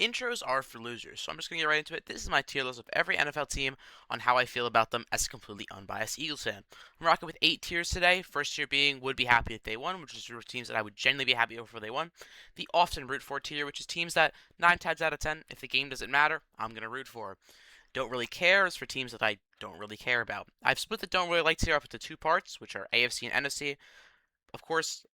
Intros are for losers, so I'm just going to get right into it. This is my tier list of every NFL team on how I feel about them as a completely unbiased Eagles fan. I'm rocking with 8 tiers today. First tier being would be happy if they won, which is for teams that I would genuinely be happy if they won. The often root for tier, which is teams that 9 times out of 10, if the game doesn't matter, I'm going to root for. Don't really care is for teams that I don't really care about. I've split the don't really like tier up into two parts, which are AFC and NFC. Of course,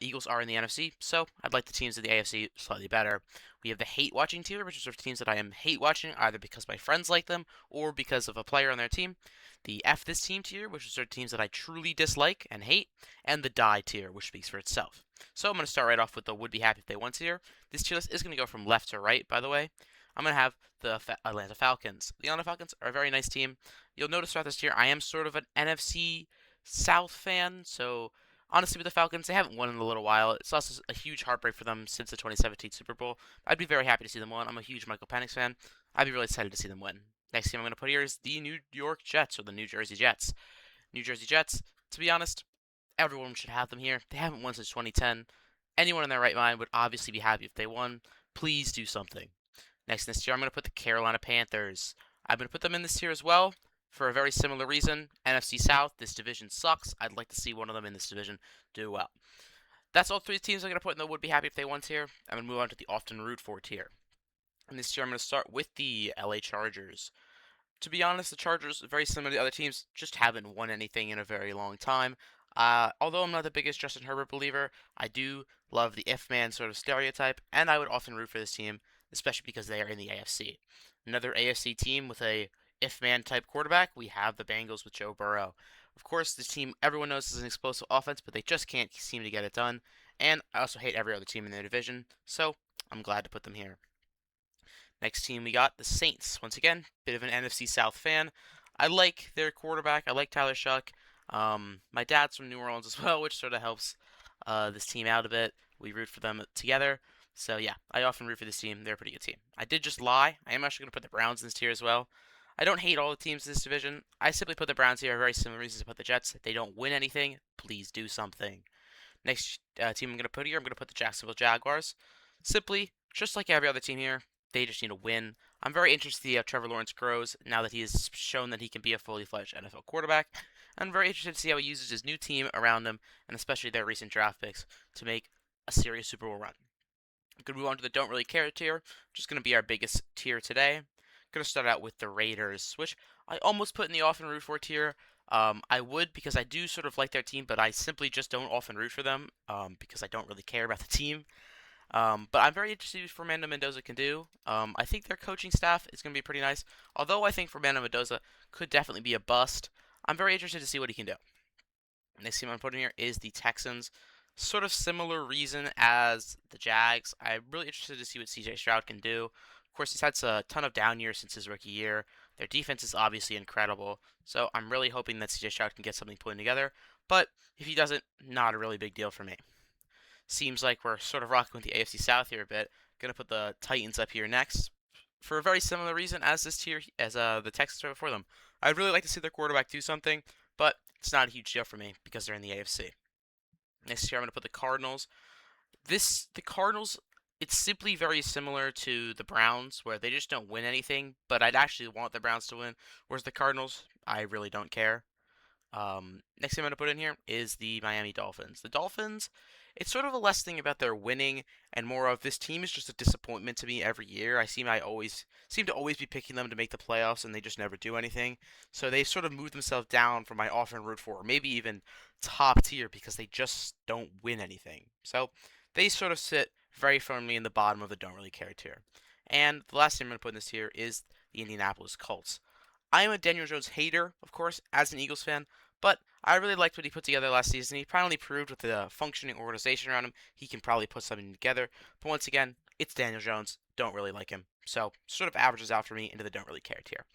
Eagles are in the NFC, so I'd like the teams in the AFC slightly better. We have the hate watching tier, which is for teams that I am hate watching either because my friends like them or because of a player on their team. The F this team tier, which is for teams that I truly dislike and hate, and the die tier, which speaks for itself. So I'm going to start right off with the would be happy if they won tier. This tier list is going to go from left to right, by the way. I'm going to have the Atlanta Falcons. The Atlanta Falcons are a very nice team. You'll notice throughout this tier, I am sort of an NFC South fan, so honestly, with the Falcons, they haven't won in a little while. It's also a huge heartbreak for them since the 2017 Super Bowl. I'd be very happy to see them win. I'm a huge Michael Penix fan. I'd be really excited to see them win. Next team I'm going to put here is the New York Jets, or the New Jersey Jets. New Jersey Jets, to be honest, everyone should have them here. They haven't won since 2010. Anyone in their right mind would obviously be happy if they won. Please do something. Next in this tier, I'm going to put the Carolina Panthers. I'm going to put them in this tier as well for a very similar reason. NFC South, this division sucks. I'd like to see one of them in this division do well. That's all three teams I'm going to put in the would be happy if they won tier. I'm going to move on to the often root for tier. And this tier, I'm going to start with the LA Chargers. To be honest, the Chargers, very similar to the other teams, just haven't won anything in a very long time. Although I'm not the biggest Justin Herbert believer, I do love the if man sort of stereotype, and I would often root for this team, especially because they are in the AFC. Another AFC team with a if man type quarterback, we have the Bengals with Joe Burrow. Of course, this team everyone knows is an explosive offense, but they just can't seem to get it done. And I also hate every other team in their division, so I'm glad to put them here. Next team we got the Saints. Once again, bit of an NFC South fan. I like their quarterback. I like Tyler Shuck. My dad's from New Orleans as well, which sort of helps this team out a bit. We root for them together. So yeah, I often root for this team. They're a pretty good team. I did just lie. I am actually going to put the Browns in this tier as well. I don't hate all the teams in this division. I simply put the Browns here for very similar reasons to put the Jets. If they don't win anything, please do something. Next team I'm going to put here, I'm going to put the Jacksonville Jaguars. Simply, just like every other team here, they just need a win. I'm very interested to see how Trevor Lawrence grows now that he has shown that he can be a fully fledged NFL quarterback. I'm very interested to see how he uses his new team around him, and especially their recent draft picks, to make a serious Super Bowl run. I'm going to move on to the don't really care tier, which is going to be our biggest tier today. I'm going to start out with the Raiders, which I almost put in the often root for tier. I would because I do sort of like their team, but I simply just don't often root for them because I don't really care about the team. But I'm very interested in what Fernando Mendoza can do. I think their coaching staff is going to be pretty nice. Although I think Fernando Mendoza could definitely be a bust, I'm very interested to see what he can do. Next team I'm putting here is the Texans. Sort of similar reason as the Jags. I'm really interested to see what CJ Stroud can do. Of course, he's had a ton of down years since his rookie year. Their defense is obviously incredible. So I'm really hoping that CJ Stroud can get something put together. But if he doesn't, not a really big deal for me. Seems like we're sort of rocking with the AFC South here a bit. Gonna put the Titans up here next for a very similar reason as this tier, as the Texans are before them. I'd really like to see their quarterback do something, but it's not a huge deal for me because they're in the AFC. Next year, I'm gonna put the Cardinals. The Cardinals, it's simply very similar to the Browns, where they just don't win anything. But I'd actually want the Browns to win, whereas the Cardinals, I really don't care. Next thing I'm going to put in here is the Miami Dolphins. The Dolphins, it's sort of a less thing about their winning and more of this team is just a disappointment to me every year. I always seem to always be picking them to make the playoffs and they just never do anything. So they sort of move themselves down from my often root for, maybe even top tier because they just don't win anything. So they sort of sit very firmly in the bottom of the don't really care tier. And the last thing I'm going to put in this tier is the Indianapolis Colts. I am a Daniel Jones hater, of course, as an Eagles fan, but I really liked what he put together last season. He finally proved with the functioning organization around him, he can probably put something together. But once again, it's Daniel Jones. Don't really like him. So, sort of averages out for me into the don't really care tier.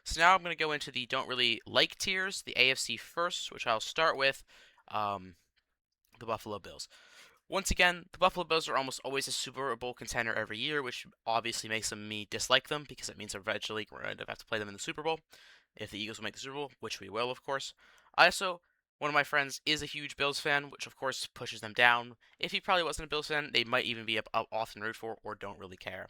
So now I'm going to go into the don't really like tiers, the AFC first, which I'll start with um, the Buffalo Bills. Once again, the Buffalo Bills are almost always a Super Bowl contender every year, which obviously makes me dislike them because it means eventually we're going to have to play them in the Super Bowl if the Eagles will make the Super Bowl, which we will, of course. I also, one of my friends is a huge Bills fan, which of course pushes them down. If he probably wasn't a Bills fan, they might even be often root for or don't really care.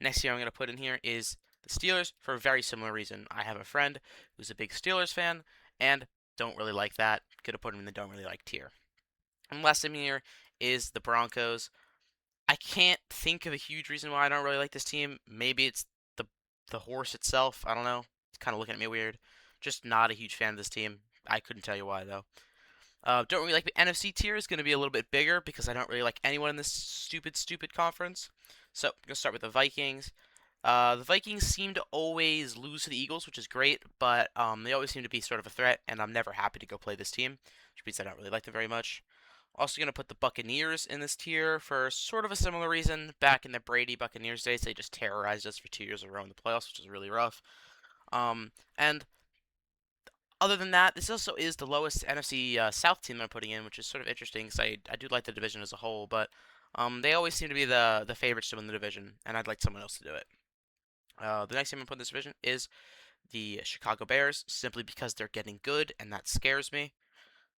Next team I'm going to put in here is the Steelers for a very similar reason. I have a friend who's a big Steelers fan and don't really like that. Could have put him in the don't really like tier. And last team here is the Broncos. I can't think of a huge reason why I don't really like this team. Maybe it's the the horse itself. I don't know. It's kind of looking at me weird. Just not a huge fan of this team. I couldn't tell you why though. Don't really like the NFC tier is going to be a little bit bigger because I don't really like anyone in this stupid conference. So I'm gonna start with the Vikings. The Vikings seem to always lose to the Eagles, which is great, but they always seem to be sort of a threat, and I'm never happy to go play this team, which means I don't really like them very much. Also going to put the Buccaneers in this tier for sort of a similar reason. Back in the Brady Buccaneers days, they just terrorized us for 2 years in a row in the playoffs, which is really rough. And other than that, this also is the lowest NFC South team I'm putting in, which is sort of interesting because I do like the division as a whole, but they always seem to be the favorites to win the division, and I'd like someone else to do it. The next team I'm putting in this division is the Chicago Bears, simply because they're getting good, and that scares me.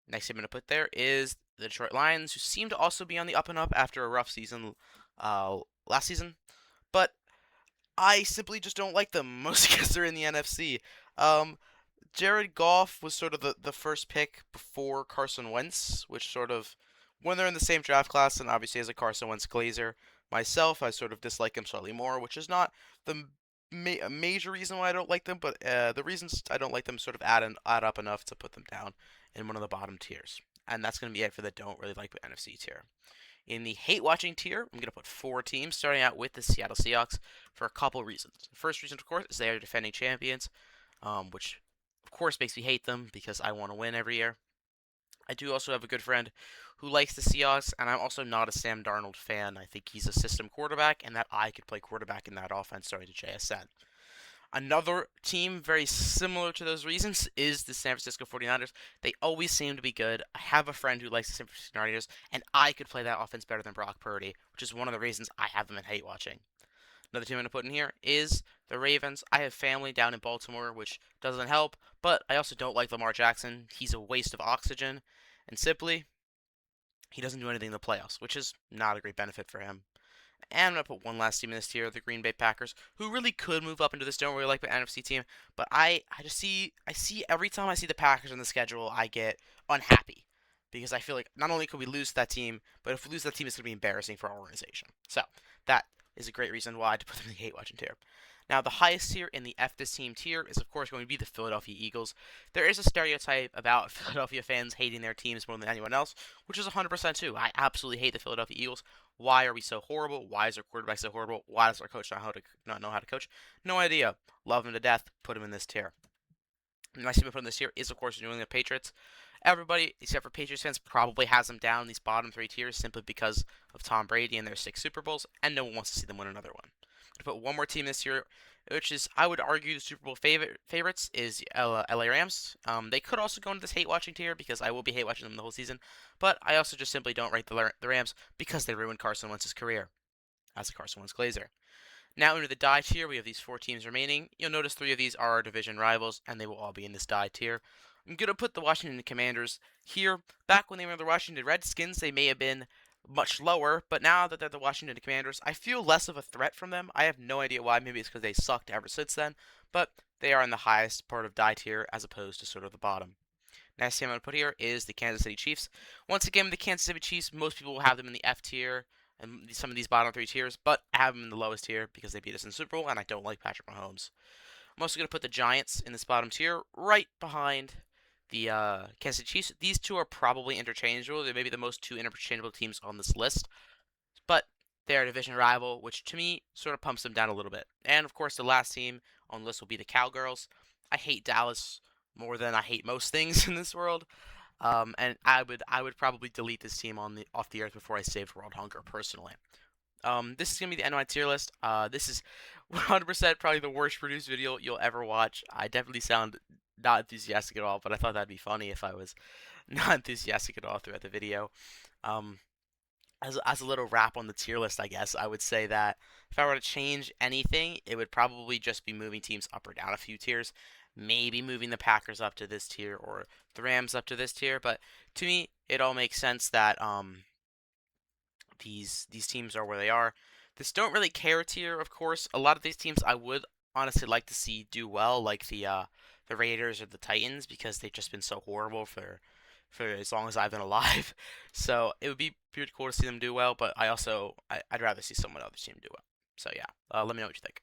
Next team I'm going to put there is the Detroit Lions, who seem to also be on the up and up after a rough season last season. But I simply just don't like them, mostly because they're in the NFC. Um, Jared Goff was sort of the first pick before Carson Wentz, which sort of, when they're in the same draft class, and obviously as a Carson Wentz glazer myself, I sort of dislike him slightly more, which is not the major reason why I don't like them, but the reasons I don't like them sort of add up enough to put them down in one of the bottom tiers. And that's going to be it for the don't really like the NFC tier. In the hate watching tier, I'm going to put 4 teams, starting out with the Seattle Seahawks for a couple reasons. The first reason, of course, is they are defending champions, which of course makes me hate them because I want to win every year. I do also have a good friend who likes the Seahawks, and I'm also not a Sam Darnold fan. I think he's a system quarterback, and that I could play quarterback in that offense starting to JSN. Another team very similar to those reasons is the San Francisco 49ers. They always seem to be good. I have a friend who likes the San Francisco 49ers, and I could play that offense better than Brock Purdy, which is one of the reasons I have them in hate watching. Another team I'm going to put in here is the Ravens. I have family down in Baltimore, which doesn't help, but I also don't like Lamar Jackson. He's a waste of oxygen, and simply, he doesn't do anything in the playoffs, which is not a great benefit for him. And I'm going to put one last team in this tier, the Green Bay Packers, who really could move up into this don't really like the NFC team, but I see every time I see the Packers on the schedule, I get unhappy because I feel like not only could we lose that team, but if we lose that team, it's going to be embarrassing for our organization. So that is a great reason why to put them in the hate watching tier. Now, the highest tier in the F this team tier is, of course, going to be the Philadelphia Eagles. There is a stereotype about Philadelphia fans hating their teams more than anyone else, which is 100% true. I absolutely hate the Philadelphia Eagles. Why are we so horrible? Why is our quarterback so horrible? Why does our coach not know how to coach? No idea. Love him to death. Put him in this tier. The next team I put in this tier is, of course, the New England Patriots. Everybody, except for Patriots fans, probably has them down in these bottom 3 tiers simply because of Tom Brady and their 6 Super Bowls, and no one wants to see them win another one. To put one more team this year, which is, I would argue, the Super Bowl favorites, is LA Rams. They could also go into this hate watching tier because I will be hate watching them the whole season, but I also just simply don't rate the Rams because they ruined Carson Wentz's career as a Carson Wentz glazer. Now into the die tier, we have these 4 teams remaining. You'll notice 3 of these are our division rivals, and they will all be in this die tier. I'm going to put the Washington Commanders here. Back when they were the Washington Redskins, they may have been much lower, but now that they're the Washington Commanders, I feel less of a threat from them. I have no idea why. Maybe it's because they sucked ever since then, but they are in the highest part of die tier as opposed to sort of the bottom. Next team I'm going to put here is the Kansas City Chiefs. Once again, the Kansas City Chiefs, most people will have them in the F tier and some of these bottom 3 tiers, but I have them in the lowest tier because they beat us in the Super Bowl, and I don't like Patrick Mahomes. I'm also going to put the Giants in this bottom tier, right behind the Kansas City Chiefs. These two are probably interchangeable. They may be the most 2 interchangeable teams on this list, but they're a division rival, which to me sort of pumps them down a little bit. And of course, the last team on the list will be the Cowgirls. I hate Dallas more than I hate most things in this world. And I would probably delete this team off the earth before I saved world hunger personally. This is gonna be the end of my tier list. This is 100% probably the worst produced video you'll ever watch. I definitely sound not enthusiastic at all, but I thought that'd be funny if I was not enthusiastic at all throughout the video. Um, as a little wrap on the tier list, I guess I would say that if I were to change anything, it would probably just be moving teams up or down a few tiers. Maybe moving the Packers up to this tier or the Rams up to this tier, but to me, it all makes sense that these teams are where they are. This don't really care tier, of course. A lot of these teams I would honestly like to see do well, like the Raiders or the Titans, because they've just been so horrible for as long as I've been alive. So it would be pretty cool to see them do well, but I'd rather see someone other team do well. So yeah, let me know what you think.